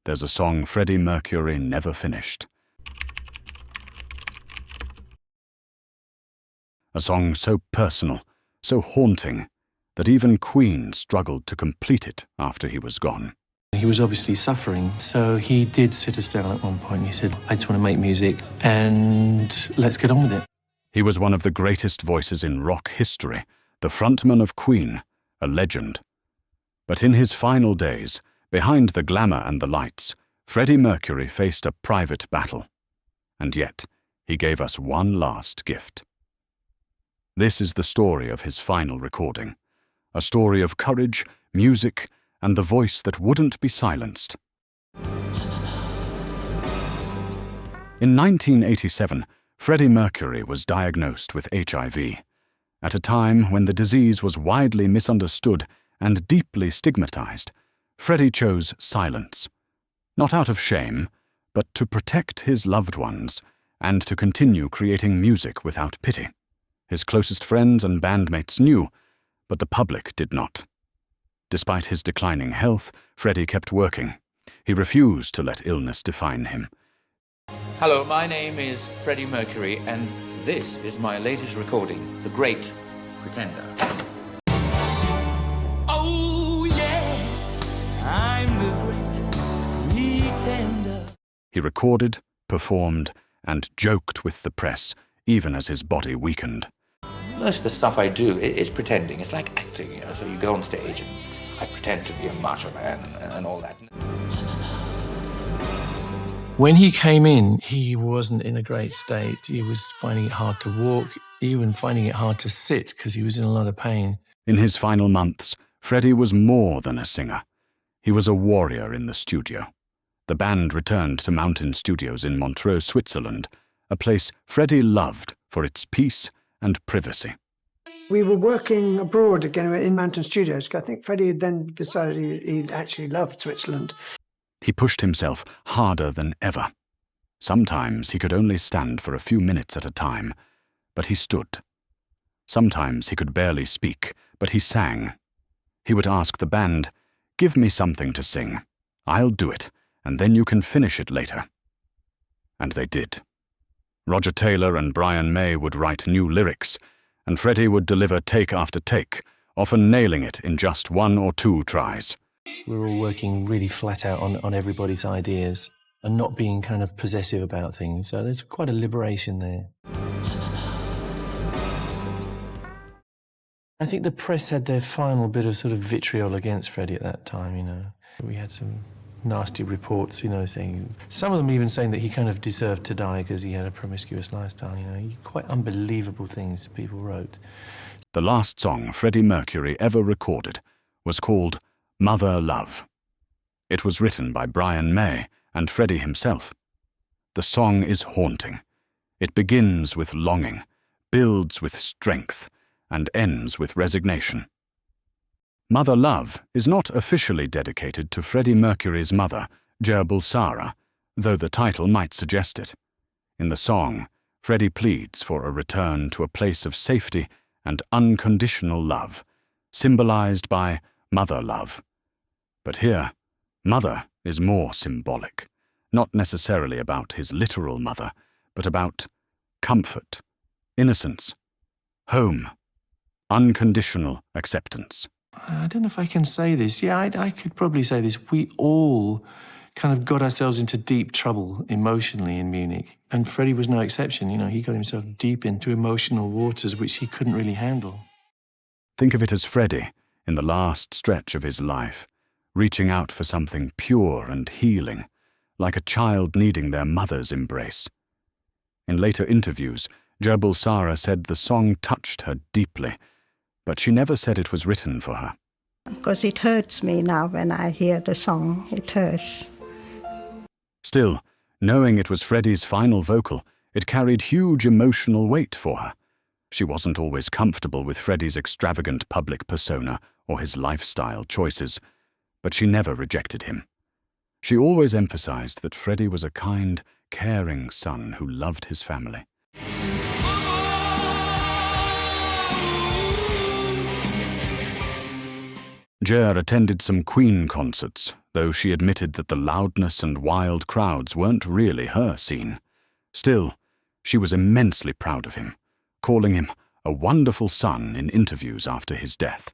there's a song Freddie Mercury never finished. A song so personal, so haunting, that even Queen struggled to complete it after he was gone. He was obviously suffering, so he did sit us down at one point and he said, I just want to make music and let's get on with it. He was one of the greatest voices in rock history, the frontman of Queen, a legend. But in his final days, behind the glamour and the lights, Freddie Mercury faced a private battle. And yet, he gave us one last gift. This is the story of his final recording, a story of courage, music, and the voice that wouldn't be silenced. In 1987, Freddie Mercury was diagnosed with HIV, at a time when the disease was widely misunderstood and deeply stigmatized. Freddie chose silence, not out of shame, but to protect his loved ones and to continue creating music without pity. His closest friends and bandmates knew, but the public did not. Despite his declining health, Freddie kept working. He refused to let illness define him. Hello, my name is Freddie Mercury, and this is my latest recording, The Great Pretender. Oh yes, I'm the great pretender. He recorded, performed, and joked with the press, even as his body weakened. Most of the stuff I do is pretending. It's like acting, you know, so you go on stage and I pretend to be a macho man and all that. When he came in, he wasn't in a great state. He was finding it hard to walk, even finding it hard to sit because he was in a lot of pain. In his final months, Freddie was more than a singer. He was a warrior in the studio. The band returned to Mountain Studios in Montreux, Switzerland, a place Freddie loved for its peace and privacy. We were working abroad again in Mountain Studios. I think Freddie had then decided he actually loved Switzerland. He pushed himself harder than ever. Sometimes he could only stand for a few minutes at a time, but he stood. Sometimes he could barely speak, but he sang. He would ask the band, "Give me something to sing. I'll do it, and then you can finish it later." And they did. Roger Taylor and Brian May would write new lyrics, and Freddie would deliver take after take, often nailing it in just 1 or 2 tries. We were all working really flat out on everybody's ideas and not being kind of possessive about things. So there's quite a liberation there. I think the press had their final bit of sort of vitriol against Freddie at that time, you know. We had some nasty reports, you know, saying, some of them even saying that he kind of deserved to die because he had a promiscuous lifestyle, you know. Quite unbelievable things people wrote. The last song Freddie Mercury ever recorded was called Mother Love. It was written by Brian May and Freddie himself. The song is haunting. It begins with longing, builds with strength, and ends with resignation. Mother Love is not officially dedicated to Freddie Mercury's mother, Sara, though the title might suggest it. In the song, Freddie pleads for a return to a place of safety and unconditional love, symbolized by mother love. But here, mother is more symbolic, not necessarily about his literal mother, but about comfort, innocence, home, unconditional acceptance. I don't know if I can say this. Yeah, I could probably say this. We all kind of got ourselves into deep trouble emotionally in Munich. And Freddie was no exception. You know, he got himself deep into emotional waters which he couldn't really handle. Think of it as Freddie, in the last stretch of his life, reaching out for something pure and healing, like a child needing their mother's embrace. In later interviews, Sara said the song touched her deeply, but she never said it was written for her. Because it hurts me now when I hear the song. It hurts. Still, knowing it was Freddie's final vocal, it carried huge emotional weight for her. She wasn't always comfortable with Freddie's extravagant public persona or his lifestyle choices, but she never rejected him. She always emphasized that Freddie was a kind, caring son who loved his family. Jer attended some Queen concerts, Though she admitted that the loudness and wild crowds weren't really her scene, still, she was immensely proud of him, calling him a wonderful son in interviews after his death.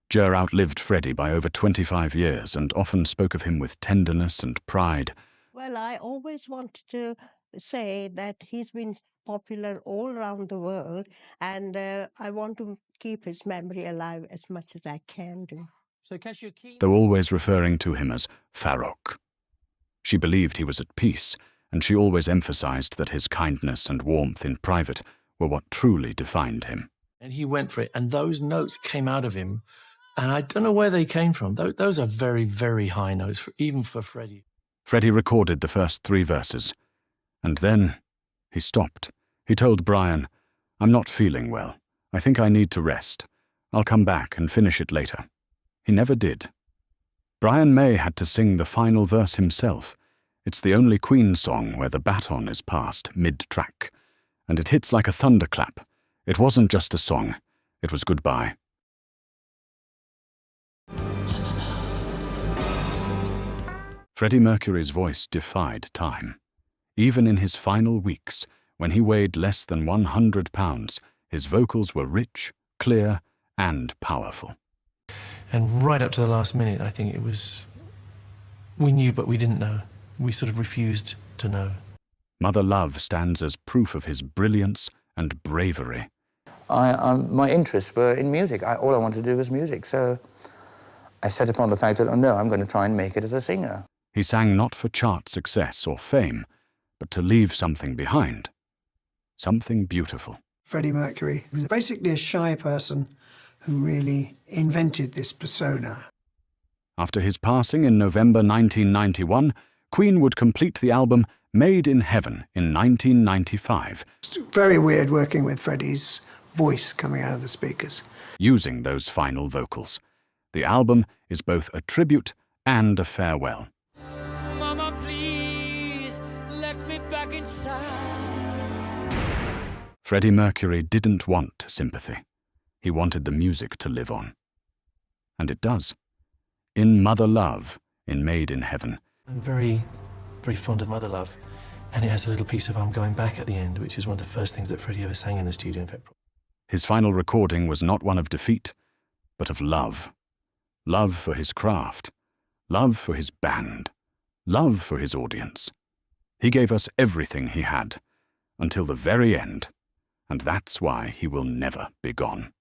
Jer outlived Freddie by over 25 years and often spoke of him with tenderness and pride. Well, I always wanted to say that he's been popular all around the world, and I want to keep his memory alive as much as I can do. Though always referring to him as Farrokh. She believed he was at peace, and she always emphasized that his kindness and warmth in private were what truly defined him. And he went for it, and those notes came out of him, and I don't know where they came from. Those are very, very high notes, even for Freddie. Freddie recorded the first 3 verses, and then he stopped. He told Brian, "I'm not feeling well. I think I need to rest. I'll come back and finish it later." He never did. Brian May had to sing the final verse himself. It's the only Queen song where the baton is passed mid-track, and it hits like a thunderclap. It wasn't just a song, it was goodbye. Freddie Mercury's voice defied time. Even in his final weeks, when he weighed less than 100 pounds, his vocals were rich, clear, and powerful. And right up to the last minute, I think it was, we knew but we didn't know. We sort of refused to know. Mother Love stands as proof of his brilliance and bravery. My interests were in music. All I wanted to do was music, so I set upon the fact that, oh no, I'm going to try and make it as a singer. He sang not for chart success or fame, but to leave something behind. Something beautiful. Freddie Mercury was basically a shy person who really invented this persona. After his passing in November 1991, Queen would complete the album Made in Heaven in 1995. It's very weird working with Freddie's voice coming out of the speakers. Using those final vocals. The album is both a tribute and a farewell. Mama, please, let me back inside. Freddie Mercury didn't want sympathy. He wanted the music to live on. And it does. In Mother Love, in Made in Heaven. I'm very, very fond of Mother Love, and it has a little piece of I'm Going Back at the end, which is one of the first things that Freddie ever sang in the studio, in fact. His final recording was not one of defeat, but of love. Love for his craft. Love for his band. Love for his audience. He gave us everything he had, until the very end, and that's why he will never be gone.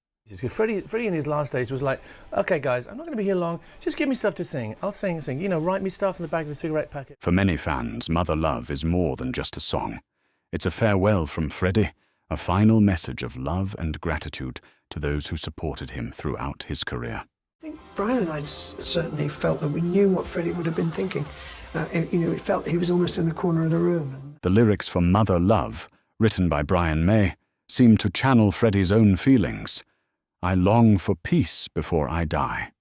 Freddie in his last days was like, okay guys, I'm not going to be here long, just give me stuff to sing. I'll sing, you know, write me stuff in the back of a cigarette packet. For many fans, Mother Love is more than just a song. It's a farewell from Freddie, a final message of love and gratitude to those who supported him throughout his career. I think Brian and I certainly felt that we knew what Freddie would have been thinking. We felt he was almost in the corner of the room. The lyrics for Mother Love, written by Brian May, seemed to channel Freddie's own feelings. I long for peace before I die.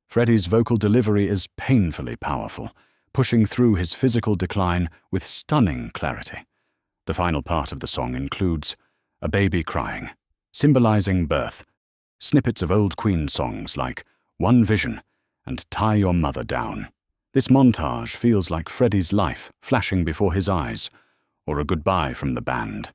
Freddie's vocal delivery is painfully powerful, pushing through his physical decline with stunning clarity. The final part of the song includes a baby crying, symbolizing birth, snippets of old Queen songs like One Vision and Tie Your Mother Down. This montage feels like Freddie's life flashing before his eyes, or a goodbye from the band.